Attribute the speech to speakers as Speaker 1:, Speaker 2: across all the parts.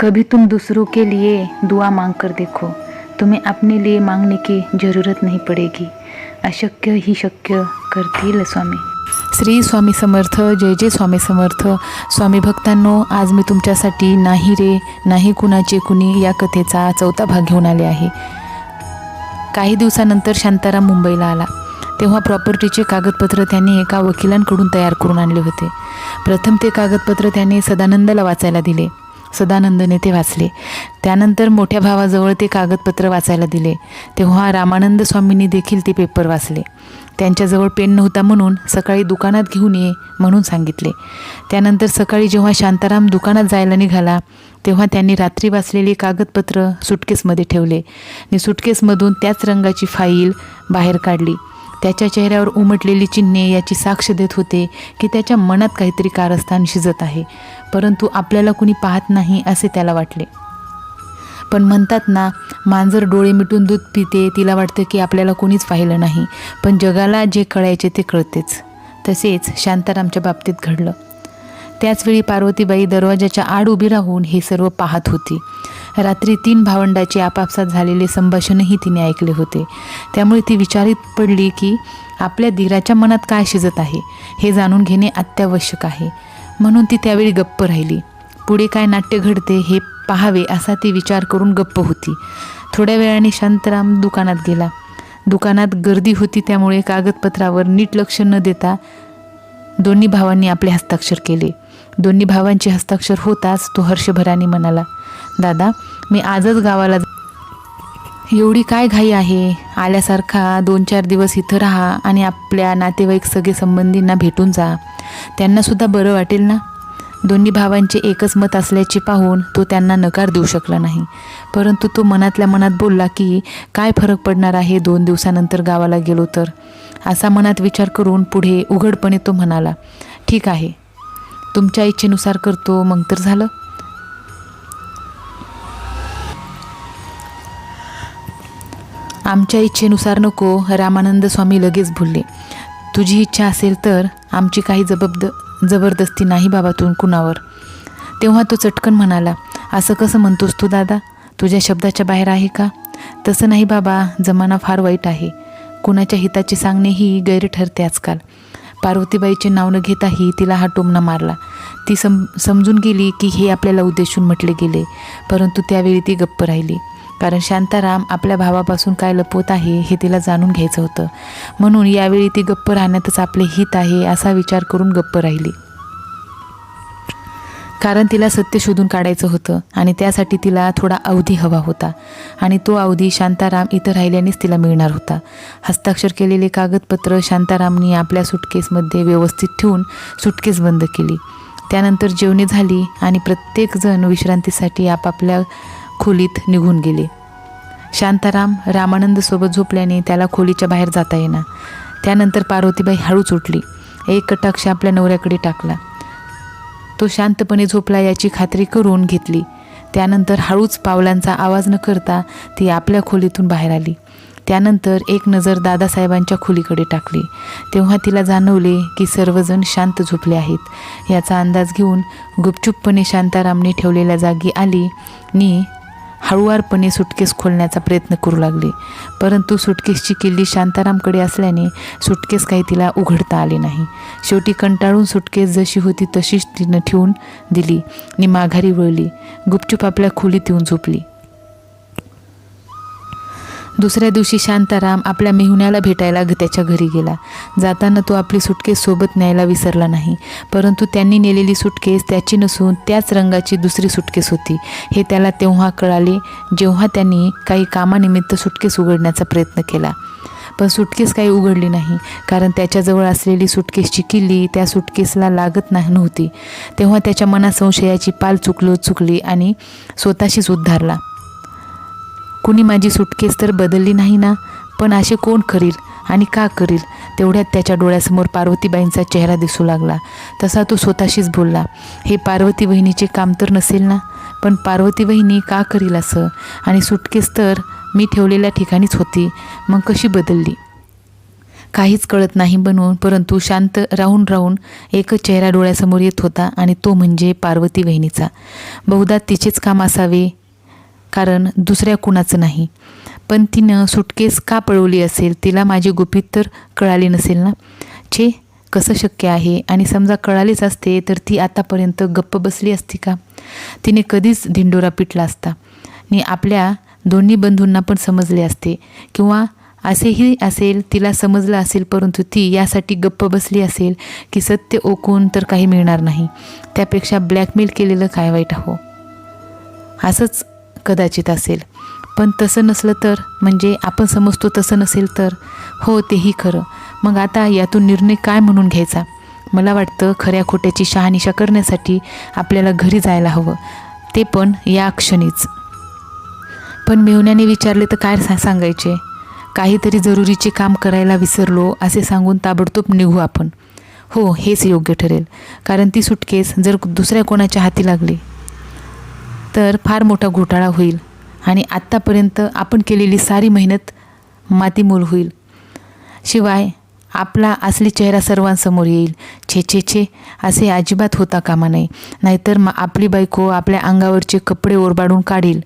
Speaker 1: कभी तुम दूसरों के लिए दुआ मांग कर देखो, तुम्हें अपने लिए मांगने की जरूरत नहीं पडेगी. अशक्य ही शक्य करतील स्वामी.
Speaker 2: श्री स्वामी समर्थ. जय जय स्वामी समर्थ. स्वामी भक्तांनो, आज मी तुमच्यासाठी नाही रे नाही कुणाचे कुणी या कथेचा 4था भाग घेऊन आले आहे. काही दिवसानंतर शांताराम मुंबईला आला. तेव्हा प्रॉपर्टीचे कागदपत्र त्याने एका वकिलांकडून तयार करून आणले होते. प्रथम ते कागदपत्र त्याने सदानंदला वाचायला दिले. सदानंदने ते वाचले. त्यानंतर मोठ्या भावाजवळ ते कागदपत्र वाचायला दिले. तेव्हा रामानंद स्वामींनी देखील ते पेपर वाचले. त्यांच्याजवळ पेन नव्हता म्हणून सकाळी दुकानात घेऊन ये म्हणून सांगितले. त्यानंतर सकाळी जेव्हा शांताराम दुकानात जायला निघाला तेव्हा त्यांनी रात्री वाचलेली कागदपत्र सुटकेसमध्ये ठेवले आणि सुटकेसमधून त्याच रंगाची फाईल बाहेर काढली. त्याच्या चेहऱ्यावर उमटलेली चिन्हे याची साक्ष देत होते की त्याच्या मनात काहीतरी कारस्थान शिजत आहे, परंतु आपल्याला कुणी पाहत नाही असे त्याला वाटले. पण म्हणतात ना, मांजर डोळे मिटून दूध पिते, तिला वाटतं की आपल्याला कोणीच पाहिलं नाही, पण जगाला जे कळायचे ते कळतेच. तसेच शांतारामच्या बाबतीत घडलं. त्याचवेळी पार्वतीबाई दरवाजाच्या आड उभी राहून हे सर्व पाहत होती. रात्री 3 भावंडाचे आपापसात झालेले संभाषणही तिने ऐकले होते. त्यामुळे ती विचारित पडली की आपल्या दीराच्या मनात काय शिजत आहे हे जाणून घेणे अत्यावश्यक आहे. म्हणून ती त्यावेळी गप्प राहिली. पुढे काय नाट्य घडते हे पाहावे असा ती विचार करून गप्प होती. थोड्या वेळाने शांताराम दुकानात गेला. दुकानात गर्दी होती त्यामुळे कागदपत्रावर नीट लक्ष न देता दोन्ही भावांनी आपले हस्ताक्षर केले. दोन्ही भावांचे हस्ताक्षर होताच तो हर्षभराने म्हणाला, दादा, मी आजच गावाला एवढी काय घाई आहे? आल्यासारखा 2-4 दिवस इथं राहा आणि आपल्या नातेवाईक सगळे संबंधींना भेटून जा, त्यांनासुद्धा बरं वाटेल ना. दोन्ही भावांचे एकच मत असल्याचे पाहून तो त्यांना नकार देऊ शकला नाही. परंतु तो मनातल्या मनात बोलला की काय फरक पडणार आहे 2 दिवसानंतर गावाला गेलो तर. असा मनात विचार करून पुढे उघडपणे तो म्हणाला, ठीक आहे, तुमच्या इच्छेनुसार करतो, मग तर झालं. आमच्या इच्छेनुसार नको, रामानंद स्वामी लगेच बोलले. तुझी इच्छा असेल तर आमची काही जबरदस्ती नाही बाबा कुणावर. तेव्हा तो चटकन म्हणाला, असं कसं म्हणतोस तू दादा? तुझ्या शब्दाच्या बाहेर आहे का? तसं नाही बाबा, जमाना फार वाईट आहे. कुणाच्या हिताचे सांगणेही गैर ठरते आजकाल. पार्वतीबाईचे नाव न घेताही तिला हा टोमणा मारला. ती समजून गेली की हे आपल्याला उद्देशून म्हटले गेले, परंतु त्यावेळी ती गप्प राहिली. कारण शांताराम आपल्या भावापासून काय लपवत आहे हे तिला जाणून घ्यायचं होतं. म्हणून यावेळी ती गप्प राहण्यातच आपले हित आहे असा विचार करून गप्प राहिली. कारण तिला सत्य शोधून काढायचं होतं आणि त्यासाठी तिला थोडा अवधी हवा होता आणि तो अवधी शांताराम इथं राहिल्यानेच तिला मिळणार होता. हस्ताक्षर केलेले कागदपत्र शांतारामनी आपल्या सुटकेसमध्ये व्यवस्थित ठेवून सुटकेस बंद केली. त्यानंतर जेवणे झाली आणि प्रत्येकजण विश्रांतीसाठी आपापल्या खोलीत निघून गेले. शांताराम रामानंदसोबत झोपल्याने त्याला खोलीच्या बाहेर जाता येईना. त्यानंतर पार्वतीबाई हळूच उठली. एक कटाक्ष आपल्या नवऱ्याकडे टाकला. तो शांतपणे झोपला याची खात्री करून घेतली. त्यानंतर हळूच पावलांचा आवाज न करता ती आपल्या खोलीतून बाहेर आली. त्यानंतर एक नजर दादासाहेबांच्या खोलीकडे टाकली. तेव्हा तिला जाणवले की सर्वजण शांत झोपले आहेत. याचा अंदाज घेऊन गुपचूपपणे शांतारामने ठेवलेल्या जागी आली आणि हळुवारपणे सुटकेस खोलण्याचा प्रयत्न करू लागली. परंतु सुटकेसची किल्ली शांतारामकडे असल्याने सुटकेस काही तिला उघडता आली नाही. शेवटी कंटाळून सुटकेस जशी होती तशीच तिनं ठेवून दिली आणि माघारी वळली. गुपचूप आपल्या खोलीत येऊन झोपली. दुसऱ्या दिवशी शांताराम आपल्या मेहुण्याला भेटायला त्याच्या घरी गेला. जाताना तो आपली सुटकेस सोबत न्यायला विसरला नाही, परंतु त्यांनी नेलेली सुटकेस त्याची नसून त्याच रंगाची दुसरी सुटकेस होती हे त्याला तेव्हा कळाले जेव्हा त्यांनी काही कामानिमित्त सुटकेस उघडण्याचा प्रयत्न केला. पण सुटकेस काही उघडली नाही, कारण त्याच्याजवळ असलेली सुटकेसची किल्ली त्या सुटकेसला लागत नव्हती. तेव्हा त्याच्या मनात संशयाची पाल चुकली आणि स्वतःशीच उद्धारला, कुणी माझी सुटकेस तर बदलली नाही ना? पण असे कोण करील आणि का करील? तेवढ्यात त्याच्या डोळ्यासमोर पार्वतीबाईंचा चेहरा दिसू लागला. तसा तो स्वतःशीच बोलला, हे पार्वती बहिणीचे काम तर नसेल ना? पण पार्वती बहिणी का करील असं? आणि सुटकेस तर मी ठेवलेल्या ठिकाणीच होती, मग कशी बदलली? काहीच कळत नाही बनवून, परंतु शांत राहून राहून एकच चेहरा डोळ्यासमोर येत होता आणि तो म्हणजे पार्वती वहिनीचा. बहुधा तिचेच काम असावे, कारण दुसऱ्या कुणाचं नाही. पण तिनं सुटकेस का पळवली असेल? तिला माझी गुपित तर कळाली नसेल ना? छे, कसं शक्य आहे? आणि समजा कळालीच असते तर ती आतापर्यंत गप्प बसली असती का? तिने कधीच धिंडोरा पिटला असता आणि आपल्या दोन्ही बंधूंना पण समजले असते, किंवा असेही असेल तिला समजलं असेल, परंतु ती यासाठी गप्प बसली असेल की सत्य ओकून तर काही मिळणार नाही, त्यापेक्षा ब्लॅकमेल केलेलं काय वाईट हो. असंच कदाचित असेल. पण तसं नसलं तर, म्हणजे आपण समजतो तसं नसेल तर? हो, तेही खरं. मग आता यातून निर्णय काय म्हणून घ्यायचा? मला वाटतं खऱ्या खोट्याची शहानिशा करण्यासाठी आपल्याला घरी जायला हवं, ते पण या क्षणीच. पण मेहुण्याने विचारले तर काय सांगायचे? काहीतरी जरुरीचे काम करायला विसरलो असे सांगून ताबडतोब निघू आपण. हो, हेच योग्य ठरेल, कारण ती सुटकेस जर दुसऱ्या कोणाच्या हाती लागली तर फार मोठा घोटाळा होईल आणि आत्तापर्यंत आपण केलेली सारी मेहनत मातीमोल होईल. शिवाय आपला असली चेहरा सर्वांसमोर येईल. छे छे छे, असे अजिबात होता कामा नये. नाहीतर आपली बायको आपल्या अंगावरचे कपडे ओरबाडून काढील.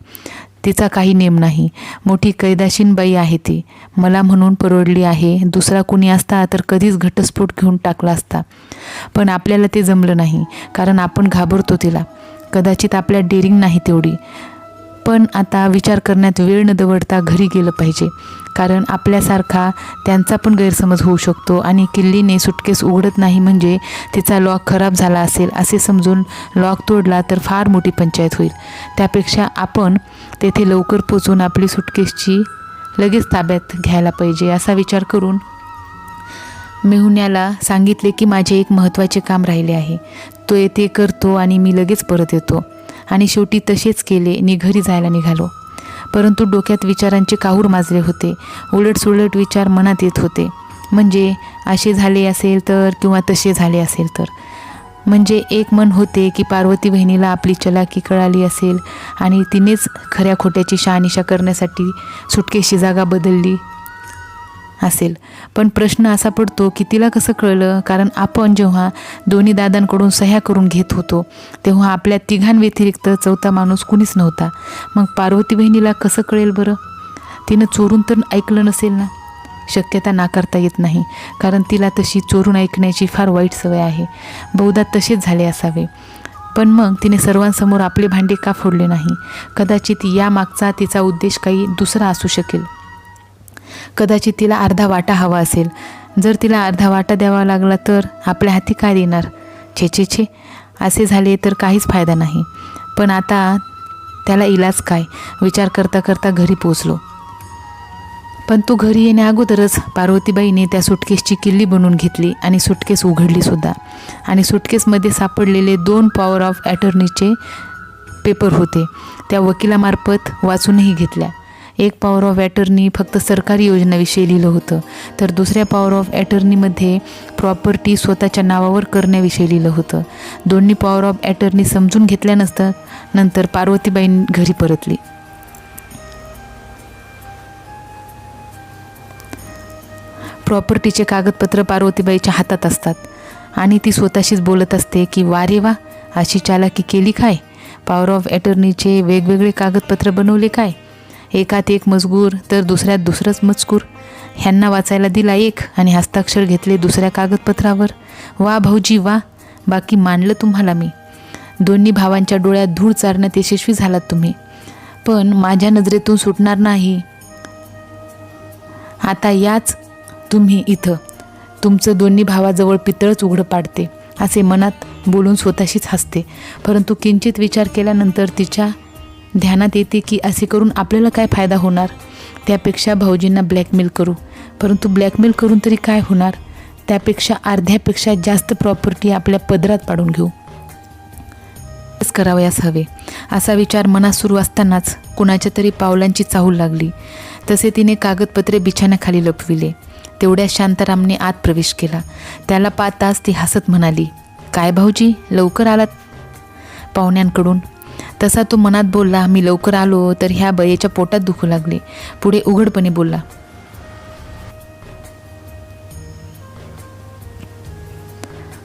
Speaker 2: तिचा काही नेम नाही. मोठी कैदाशीन बाई आहे ती. मला म्हणून परवडली आहे. दुसरा कुणी असता तर कधीच घटस्फोट घेऊन टाकला असता. पण आपल्याला ते जमलं नाही, कारण आपण घाबरतो तिला. कदाचित आपल्या डेअरिंग नाही तेवढी. पण आता विचार करण्यात वेळ न दवडता घरी गेलं पाहिजे, कारण आपल्यासारखा त्यांचा पण गैरसमज होऊ शकतो आणि किल्लीने सुटकेस उघडत नाही म्हणजे तिचा लॉक खराब झाला असेल असे समजून लॉक तोडला तर फार मोठी पंचायत होईल. त्यापेक्षा आपण तेथे लवकर पोचून आपली सुटकेसची लगेच ताब्यात घ्यायला पाहिजे, असा विचार करून मेहुण्याला सांगितले की माझे एक महत्त्वाचे काम राहिले आहे, तो येथे करतो आणि मी लगेच परत येतो. आणि शेवटी तसेच केले आणि घरी जायला निघालो. परंतु डोक्यात विचारांचे काहूर माजले होते. उलटसुलट विचार मनात येत होते. म्हणजे असे झाले असेल तर, किंवा तसे झाले असेल तर. म्हणजे एक मन होते की पार्वती बहिणीला आपली चलाकी कळाली असेल आणि तिनेच खऱ्या खोट्याची शहानिशा करण्यासाठी सुटकेशी जागा बदलली असेल. पण प्रश्न असा पडतो की तिला कसं कळलं? कारण आपण जेव्हा दोन्ही दादांकडून सह्या करून घेत होतो तेव्हा आपल्या तिघांव्यतिरिक्त चौथा माणूस कुणीच नव्हता. मग पार्वती बहिणीला कसं कळेल बरं? तिनं चोरून तर ऐकलं नसेल ना? शक्यता नाकारता येत नाही, कारण तिला तशी चोरून ऐकण्याची फार वाईट सवय आहे. बहुधा तसेच झाले असावे. पण मग तिने सर्वांसमोर आपले भांडे का फोडले नाही? कदाचित यामागचा तिचा उद्देश काही दुसरा असू शकेल. कदाचित तिला अर्धा वाटा हवा असेल. जर तिला अर्धा वाटा द्यावा लागला तर आपल्या हाती काय देणार? छे छे छे, असे झाले तर काहीच फायदा नाही. पण आता त्याला इलाज काय? विचार करता करता घरी पोचलो. पण तो घरी येण्या अगोदरच पार्वतीबाईने त्या सुटकेसची किल्ली बनवून घेतली आणि सुटकेस उघडली सुद्धा. आणि सुटकेसमध्ये सापडलेले 2 पॉवर ऑफ अटर्नीचे पेपर होते. त्या वकिलामार्फत वाचूनही घेतल्या. एक पॉवर ऑफ अटर्नी फक्त सरकारी योजनाविषयी लिहिलं होतं, तर दुसऱ्या पॉवर ऑफ अटर्नीमध्ये प्रॉपर्टी स्वतःच्या नावावर करण्याविषयी लिहिलं होतं. दोन्ही पॉवर ऑफ अटर्नी समजून नंतर पार्वतीबाई घरी परतली. प्रॉपर्टीचे कागदपत्र पार्वतीबाईच्या हातात असतात आणि ती स्वतःशीच बोलत असते की वा रे वा, अशी चालाकी केली काय? पॉवर ऑफ अटर्नीचे वेगवेगळे कागदपत्र बनवले काय? एकात एक मजकूर तर दुसऱ्यात दुसरंच मजकूर. ह्यांना वाचायला दिला एक आणि हस्ताक्षर घेतले दुसऱ्या कागदपत्रावर. वा भाऊजी वा, बाकी मानलं तुम्हाला मी. दोन्ही भावांच्या डोळ्यात धूळ चारण्यात यशस्वी झालात तुम्ही. पण माझ्या नजरेतून सुटणार नाही. आता याच तुम्ही इथं तुमचं दोन्ही भावाजवळ पितळच उघडं पाडते असे मनात बोलून स्वतःशीच हसते. परंतु किंचित विचार केल्यानंतर तिच्या ध्यानात येते की असे करून आपल्याला काय फायदा होणार? त्यापेक्षा भाऊजींना ब्लॅकमेल करू. परंतु ब्लॅकमेल करून तरी काय होणार? त्यापेक्षा अर्ध्यापेक्षा जास्त प्रॉपर्टी आपल्या पदरात पाडून घेऊ. करावयास हवे असा विचार मनात सुरू असतानाच कुणाच्या तरी पावलांची चाहूल लागली. तसे तिने कागदपत्रे बिछाण्याखाली लपविले. तेवढ्या शांतारामने आत प्रवेश केला. त्याला पाहताच ती हसत म्हणाली, काय भाऊजी, लवकर आलात पाहुण्यांकडून? तसा तो मनात बोलला, मी लवकर आलो तर ह्या बयेच्या पोटात दुखू लागले. पुढे उघडपणे बोलला,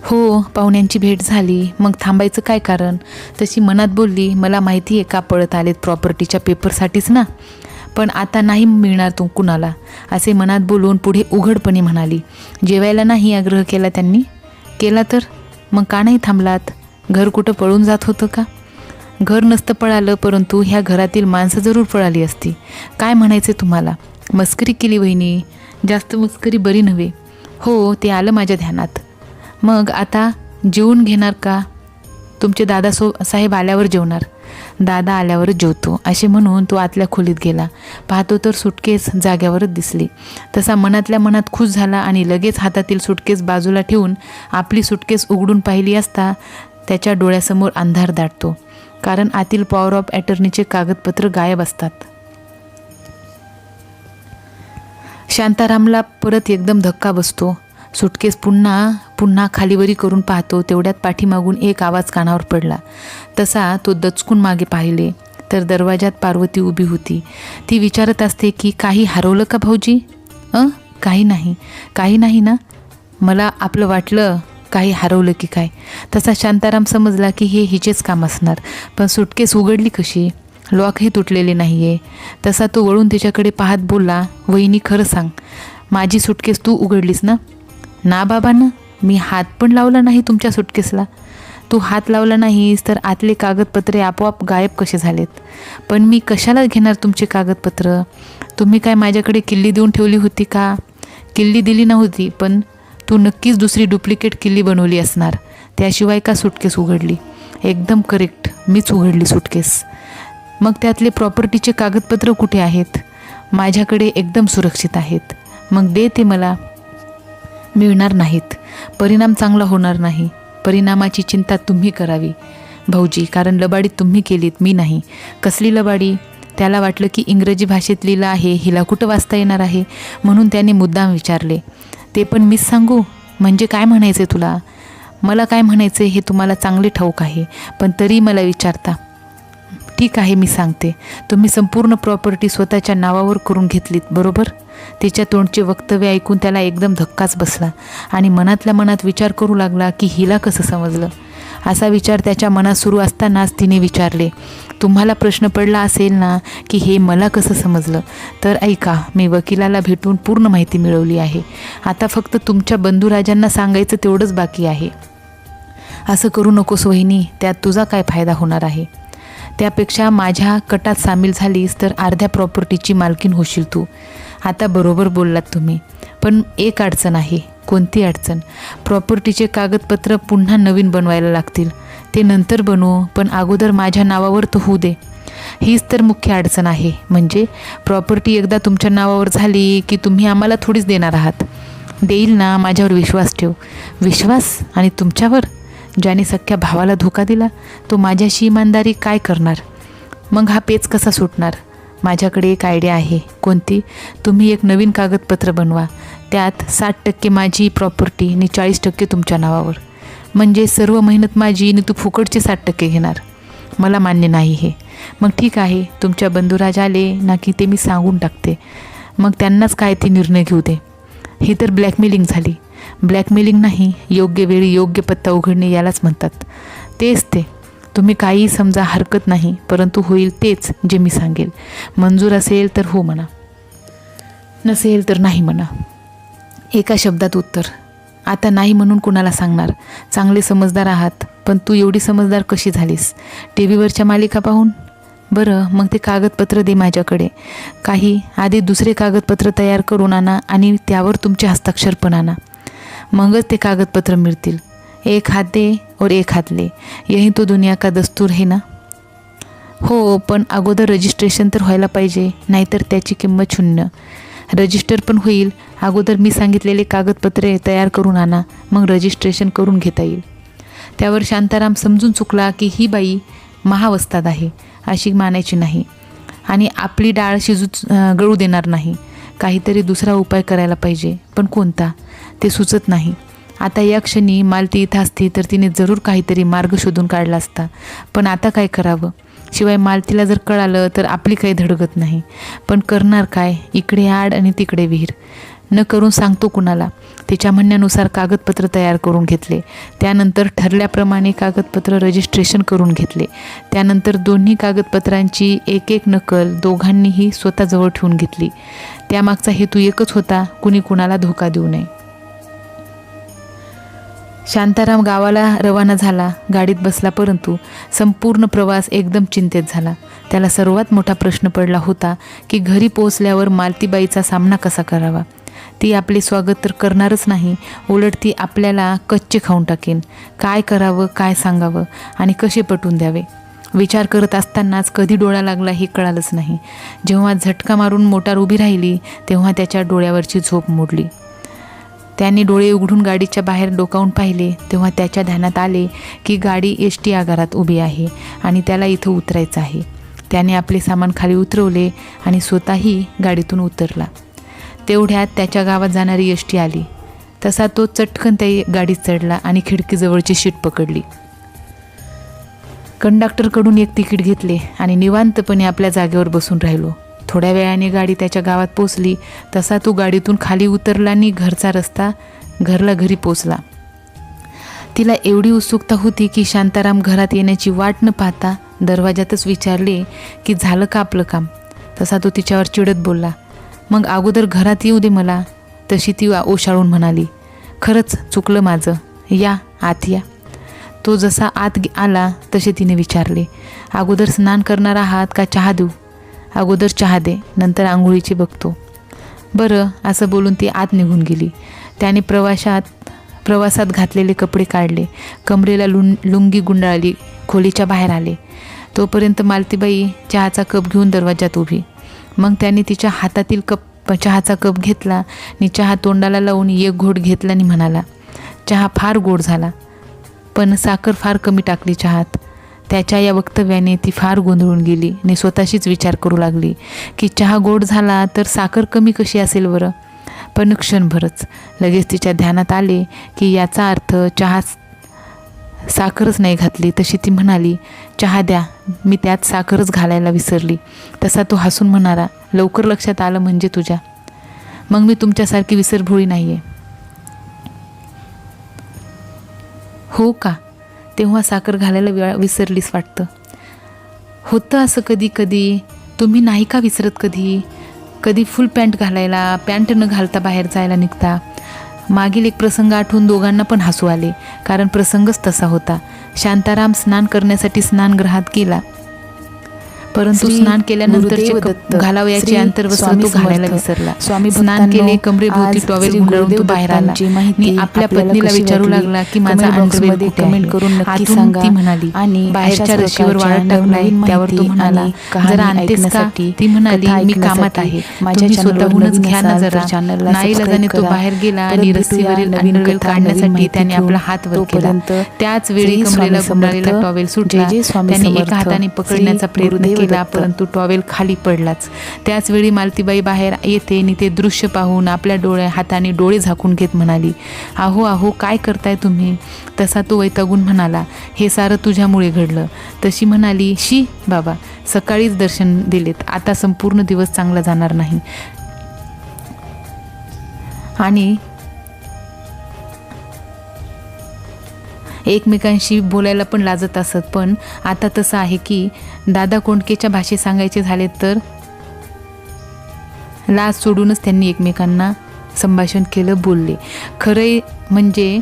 Speaker 2: हो, पाहुण्यांची भेट झाली, मग थांबायचं काय कारण? तशी मनात बोलली, मला माहिती आहे का पळत आलेत प्रॉपर्टीच्या पेपरसाठीच ना, पण आता नाही मिळणार तो कुणाला, असे मनात बोलून पुढे उघडपणे म्हणाली. जेवायला नाही आग्रह केला त्यांनी? केला तर मग का नाही थांबलात? घर कुठं पळून जात होतं का? घर नसतं पळालं, परंतु ह्या घरातील माणसं जरूर पळाली असती. काय म्हणायचे तुम्हाला? मस्करी केली वहिनी, जास्त मस्करी बरी नव्हे. हो, ते आलं माझ्या ध्यानात. मग आता जेवून घेणार का? तुमचे दादा साहेब आल्यावर जेवणार. दादा आल्यावरच जेवतो असे म्हणून तो आतल्या खोलीत गेला. पाहतो तर सुटकेस जाग्यावरच दिसली. तसा मनातल्या मनात खुश झाला आणि लगेच हातातील सुटकेस बाजूला ठेवून आपली सुटकेस उघडून पाहिली असता त्याच्या डोळ्यासमोर अंधार दाटतो, कारण आतील पॉवर ऑफ अटर्नीचे कागदपत्र गायब असतात. शांतारामला परत एकदम धक्का बसतो. सुटकेस पुन्हा खालीवरी करून पाहतो. तेवढ्यात पाठीमागून एक आवाज कानावर पडला. तसा तो दचकून मागे पाहिले तर दरवाजात पार्वती उभी होती. ती विचारत असते की काही हरवलं का भाऊजी? काही नाही ना. मला आपलं वाटलं काही हरवलं की काय. तसा शांताराम समजला की हे हिचेच काम असणार. पण सुटकेस उघडली कशी? लॉकही तुटलेले नाही आहे. तसा तो वळून तिच्याकडे पाहत बोलला, वहिनी खरं सांग, माझी सुटकेस तू उघडलीस ना? ना बाबांना, मी हात पण लावला नाही तुमच्या सुटकेसला. तू हात लावला नाहीस तर आतले कागदपत्रे आपोआप गायब कसे झालेत? पण मी कशाला घेणार तुमचे कागदपत्र? तुम्ही काय माझ्याकडे किल्ली देऊन ठेवली होती का? किल्ली दिली नव्हती, पण तू नक्कीच दुसरी डुप्लिकेट किल्ली बनवली असणार. त्याशिवाय का सुटकेस उघडली? एकदम करेक्ट, मीच उघडली सुटकेस. मग त्यातले प्रॉपर्टीचे कागदपत्र कुठे आहेत? माझ्याकडे एकदम सुरक्षित आहेत. मग दे ते मला. मिळणार नाहीत. परिणाम चांगला होणार नाही. परिणामाची चिंता तुम्ही करावी भाऊजी, कारण लबाडी तुम्ही केलीत, मी नाही. कसली लबाडी? त्याला वाटलं की इंग्रजी भाषेत लिहिलं आहे, हिला कुठं वाचता येणार आहे, म्हणून त्याने मुद्दाम विचारले. ते पण मीच सांगू? म्हणजे काय म्हणायचे तुला? मला काय म्हणायचे हे तुम्हाला चांगले ठाऊक आहे, पण तरी मला विचारता. ठीक आहे, मी सांगते. तुम्ही संपूर्ण प्रॉपर्टी स्वतःच्या नावावर करून घेतलीत, बरोबर? तिच्या तोंडचे वक्तव्य ऐकून त्याला एकदम धक्काच बसला आणि मनातल्या मनात विचार करू लागला की हिला कसं समजलं. असा विचार त्याच्या मनात सुरू असतानाच तिने विचारले, तुम्हाला प्रश्न पडला असेल ना की हे मला कसं समजलं? तर ऐका, मी वकिलाला भेटून पूर्ण माहिती मिळवली आहे. आता फक्त तुमच्या बंधुराजांना सांगायचं तेवढंच बाकी आहे. असं करू नकोस वहिनी, त्यात तुझा काय फायदा होणार आहे? त्यापेक्षा माझ्या कटात सामील झालीस तर अर्ध्या प्रॉपर्टीची मालकीण होशील तू. आता बरोबर बोललात तुम्ही, पण एक अडचण आहे. कोणती अडचण? प्रॉपर्टीचे कागदपत्र पुन्हा नवीन बनवायला लागतील. ते नंतर बनवू, पण अगोदर माझ्या नावावर तो होऊ दे. हीच तर मुख्य अडचण आहे. म्हणजे प्रॉपर्टी एकदा तुमच्या नावावर झाली की तुम्ही आम्हाला थोडीच देणार आहात. देईल ना, माझ्यावर विश्वास ठेव. विश्वास? आणि तुमच्यावर? ज्याने सख्या भावाला धोका दिला तो माझ्याशी इमानदारी काय करणार? मग हा पेच कसा सुटणार? माझ्याकडे एक आयडिया आहे. कोणती? तुम्ही एक नवीन कागदपत्र बनवा. त्यात 60% माझी प्रॉपर्टी आणि 40% तुमच्या नावावर. म्हणजे सर्व मेहनत माझी आणि तू फुकटचे 60% घेणार. मला मान्य नाही हे. मग ठीक आहे, तुमच्या बंधुराज आले ना की ते मी सांगून टाकते. मग त्यांनाच काय ते निर्णय घेऊ दे. ही तर ब्लॅकमेलिंग झाली. ब्लॅकमेलिंग नाही, योग्य वेळी योग्य पत्ता उघडणे यालाच म्हणतात. तेच ते. तुम्ही काहीही समजा, हरकत नाही, परंतु होईल तेच जे मी सांगेल. मंजूर असेल तर हो म्हणा, नसेल तर नाही म्हणा. एका शब्दात उत्तर. आता नाही म्हणून कुणाला सांगणार? चांगले समजदार आहात, पण तू एवढी समजदार कशी झालीस? टीव्हीवरच्या मालिका पाहून? बरं, मग ते कागदपत्र दे माझ्याकडे. काही आधी दुसरे कागदपत्र तयार करून आणा आणि त्यावर तुमचे हस्ताक्षर पण आणा. मगच ते कागदपत्र मिळतील. एक हात दे और एक हात ले, यही तो दुनिया का दस्तूर है ना? हो, पण अगोदर रजिस्ट्रेशन तर व्हायला पाहिजे, नाहीतर त्याची किंमत शून्य. रजिस्टर पण होईल. अगोदर मी सांगितलेले कागदपत्रे तयार करून आणा, मग रजिस्ट्रेशन करून घेता येईल. त्यावर शांताराम समजून चुकला की ही बाई महावस्ताद आहे, अशी मानायची नाही आणि आपली डाळ गळू देणार नाही. काहीतरी दुसरा उपाय करायला पाहिजे, पण कोणता ते सुचत नाही. आता या क्षणी मालती इथं असती तर तिने जरूर काहीतरी मार्ग शोधून काढला असता. पण आता काय करावं? शिवाय मालतीला जर कळालं तर आपली काही धडगत नाही. पण करणार काय? इकडे आड आणि तिकडे विहीर. न करून सांगतो कुणाला. तिच्या म्हणण्यानुसार कागदपत्र तयार करून घेतले. त्यानंतर ठरल्याप्रमाणे कागदपत्र रजिस्ट्रेशन करून घेतले. त्यानंतर दोन्ही कागदपत्रांची एक एक नकल दोघांनीही स्वतःजवळ ठेवून घेतली. त्यामागचा हेतू एकच होता, कुणी कुणाला धोका देऊ नये. शांताराम गावाला रवाना झाला, गाडीत बसला, परंतु संपूर्ण प्रवास एकदम चिंतेत झाला. त्याला सर्वात मोठा प्रश्न पडला होता की घरी पोहोचल्यावर मालतीबाईचा सामना कसा करावा. ती आपले स्वागत तर करणारच नाही, उलट ती आपल्याला कच्चे खाऊन टाकेन. काय करावं, काय सांगावं आणि कसे पटवून द्यावे. विचार करत असतानाच कधी डोळा लागला हे कळालंच नाही. जेव्हा झटका मारून मोटार उभी राहिली तेव्हा त्याच्या डोळ्यावरची झोप मोडली. त्याने डोळे उघडून गाडीच्या बाहेर डोकावून पाहिले तेव्हा त्याच्या ध्यानात आले की गाडी एसटी आगारात उभी आहे आणि त्याला इथं उतरायचं आहे. त्याने आपले सामान खाली उतरवले आणि स्वतःही गाडीतून उतरला. तेवढ्यात त्याच्या गावात जाणारी एसटी आली. तसा तो चटकन त्या गाडीत चढला आणि खिडकीजवळची शीट पकडली. कंडक्टरकडून एक तिकीट घेतले आणि निवांतपणे आपल्या जागेवर बसून राहिलो. थोड्या वेळाने गाडी त्याच्या गावात पोचली. तसा तो गाडीतून खाली उतरला आणि घरचा रस्ता घरी पोचला. तिला एवढी उत्सुकता होती की शांताराम घरात येण्याची वाट न पाहता दरवाजातच विचारले की झालं का आपलं काम. तसा तो तिच्यावर चिडत बोलला, मग अगोदर घरात येऊ दे मला. तशी ती ओशाळून म्हणाली, खरंच चुकलं माझं, या आत या. तो जसा आत आला तसे तिने विचारले, अगोदर स्नान करणार आहात का चहा देऊ. अगोदर चहा दे, नंतर आंघोळीची बघतो. बरं, असं बोलून ती आत निघून गेली. त्याने प्रवासात घातलेले कपडे काढले, कमरेला लुंगी गुंडाळली, खोलीच्या बाहेर आले. तोपर्यंत मालतीबाई चहाचा कप घेऊन दरवाजात उभी. मग त्याने तिच्या हातातील चहाचा कप घेतला आणि चहा तोंडाला लावून एक घोट घेतला आणि म्हणाला, चहा फार गोड झाला, पण साखर फार कमी टाकली चहात. त्याच्या या वक्तव्याने ती फार गोंधळून गेली आणि स्वतःशीच विचार करू लागली की चहा गोड झाला तर साखर कमी कशी असेल बरं. पण क्षणभरच लगेच तिच्या ध्यानात आले की याचा अर्थ चहा साखरच नाही घातली. तशी ती म्हणाली, चहा द्या, मी त्यात साखरच घालायला विसरली. तसा तो हसून म्हणाला, लवकर लक्षात आलं म्हणजे तुझ्या. मग मी तुमच्यासारखी विसरभोळी नाही आहे. हो का, तेव्हा साखर घालायला विसरलीस वाटतं. होतं असं कधी कधी. तुम्ही नाही का विसरत कधी फुल पॅन्ट घालायला, पॅन्ट न घालता बाहेर जायला निघता. मागील एक प्रसंग आठवून दोघांना पण हसू आले, कारण प्रसंगच तसा होता. शांताराम स्नान करण्यासाठी स्नानगृहात गेला, परंतु स्नान केल्यानंतर घालावयाचे आंतरवस्त्र तो घालायला विसरला. स्नान केले, कमरेभोवती टॉवेल गुंडाळून तो बाहेर आला आणि आपल्या पत्नीला विचारू लागला की माझा अंडरवेअर कुठे आहे. आतून ती म्हणाली, बाहेरच्या रशीवर वाळत टाकलाय. त्यावर तो म्हणाला, जरा आणतेस का. ती म्हणाली, मी कामात आहे, तुम्ही स्वतःहूनच घ्या ना जरा. नाईलाजाने तो बाहेर गेला आणि रस्सीवरील अंडरवेअर काढण्यासाठी त्याने आपला हात वर केला. त्याच वेळी कमरेला गुंडाळलेला टॉवेल सुटला. त्याने एका हाताने पकडण्याचा प्रयत्न केला, परंतु टॉवेल खाली पडलाच. त्याच वेळी मालतीबाई बाहेर येते आणि ते दृश्य पाहून आपल्या हाताने डोळे झाकून घेत म्हणाली, अहो अहो, काय करताय तुम्ही. तसा तो वैतागून म्हणाला, हे सारं तुझ्यामुळे घडलं. तशी म्हणाली, शी बाबा, सकाळीच दर्शन दिलेत, आता संपूर्ण दिवस चांगला जाणार नाही. आणि एकमेकांशी बोलायला पण लाजत असत. पण आता तसं आहे की दादा कोंडकेच्या भाषेत सांगायचे झाले तर लाज सोडूनच त्यांनी एकमेकांना संभाषण केलं, बोलले. खरंय म्हणजे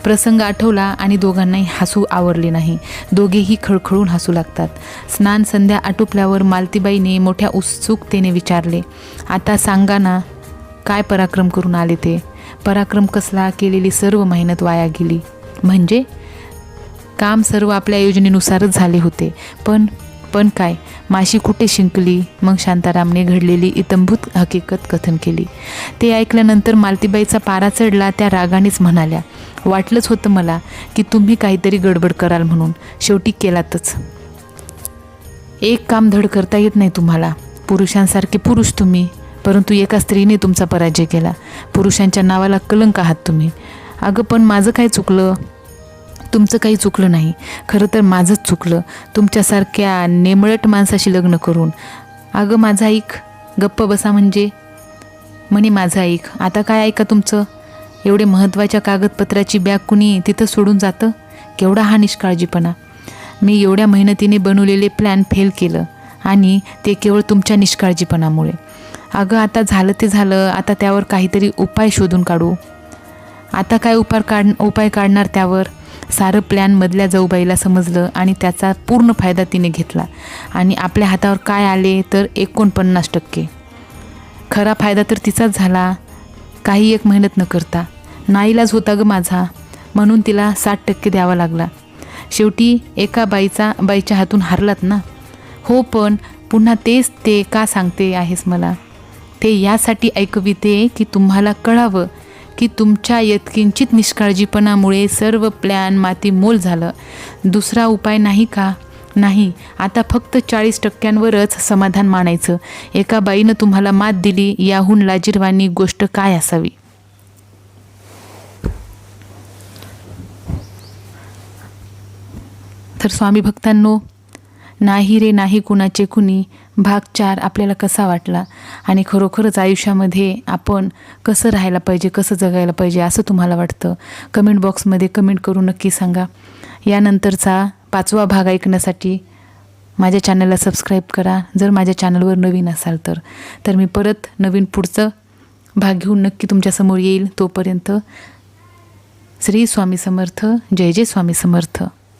Speaker 2: प्रसंग आठवला आणि दोघांनाही हसू आवरले नाही. दोघेही खळखळून हसू लागतात. स्नान संध्या आटोपल्यावर मालतीबाईने मोठ्या उत्सुकतेने विचारले, आता सांगा ना, काय पराक्रम करून आले ते. पराक्रम कसला, केलेली सर्व मेहनत वाया गेली. म्हणजे काम सर्व आपल्या योजनेनुसारच झाले होते, पण काय, माशी कुठे शिंकली. मग शांतारामने घडलेली इतंभूत हकीकत कथन केली. ते ऐकल्यानंतर मालतीबाईचा पारा चढला. त्या रागानेच म्हणाल्या, वाटलंच होतं मला की तुम्ही काहीतरी गडबड कराल म्हणून. शेवटी केलातच. एक काम धड करता येत नाही तुम्हाला. पुरुषांसारखे पुरुष तुम्ही, परंतु एका स्त्रीने तुमचा पराजय केला. पुरुषांच्या नावाला कलंक आहात तुम्ही. अगं पण माझं काय चुकलं. तुमचं काही चुकलं नाही, खरं तर माझंच चुकलं, तुमच्यासारख्या नेमळट माणसाशी लग्न करून. अगं माझा ऐक, गप्प बसा म्हणजे. म्हणे माझं ऐक. आता काय ऐका तुमचं? एवढे महत्त्वाच्या कागदपत्राची बॅग कुणी तिथं सोडून जातं? केवढा हा निष्काळजीपणा. मी एवढ्या मेहनतीने बनवलेले प्लॅन फेल केलं आणि ते केवळ तुमच्या निष्काळजीपणामुळे. अगं आता झालं ते झालं, आता त्यावर काहीतरी उपाय शोधून काढू. आता काय उपाय काढणार त्यावर? सारं प्लॅनमधल्या जाऊबाईला समजलं आणि त्याचा पूर्ण फायदा तिने घेतला आणि आपल्या हातावर काय आले तर 49%. खरा फायदा तर तिचाच झाला. काही एक मेहनत न करता. नाईलाज होता ग माझा, म्हणून तिला 60% द्यावा लागला. शेवटी एका बाईच्या हातून हारलात ना. हो, पण पुन्हा तेच ते का सांगते आहेस मला? ते यासाठी ऐकविते की तुम्हाला कळावं की तुमच्या यत्किंचित निष्काळजीपणामुळे सर्व प्लॅन मातीमोल झालं. दुसरा उपाय नाही का? नाही. आता फक्त 40%वरच समाधान मानायचं. एका बाईनं तुम्हाला मात दिली, याहून लाजिरवाणी गोष्ट काय असावी? तर स्वामी भक्तांनो, नाही रे नाही कुणाचे कुणी भाग 4 आपल्याला कसा वाटला आणि खरोखरच आयुष्यामध्ये आपण कसं राहायला पाहिजे, कसं जगायला पाहिजे असं तुम्हाला वाटतं? कमेंट बॉक्समध्ये कमेंट करून नक्की सांगा. यानंतरचा 5वा भाग ऐकण्यासाठी माझ्या चॅनलला सबस्क्राईब करा जर माझ्या चॅनलवर नवीन असाल तर मी परत नवीन पुढचं भाग घेऊन नक्की तुमच्यासमोर येईल. तोपर्यंत श्री स्वामी समर्थ. जय जय स्वामी समर्थ.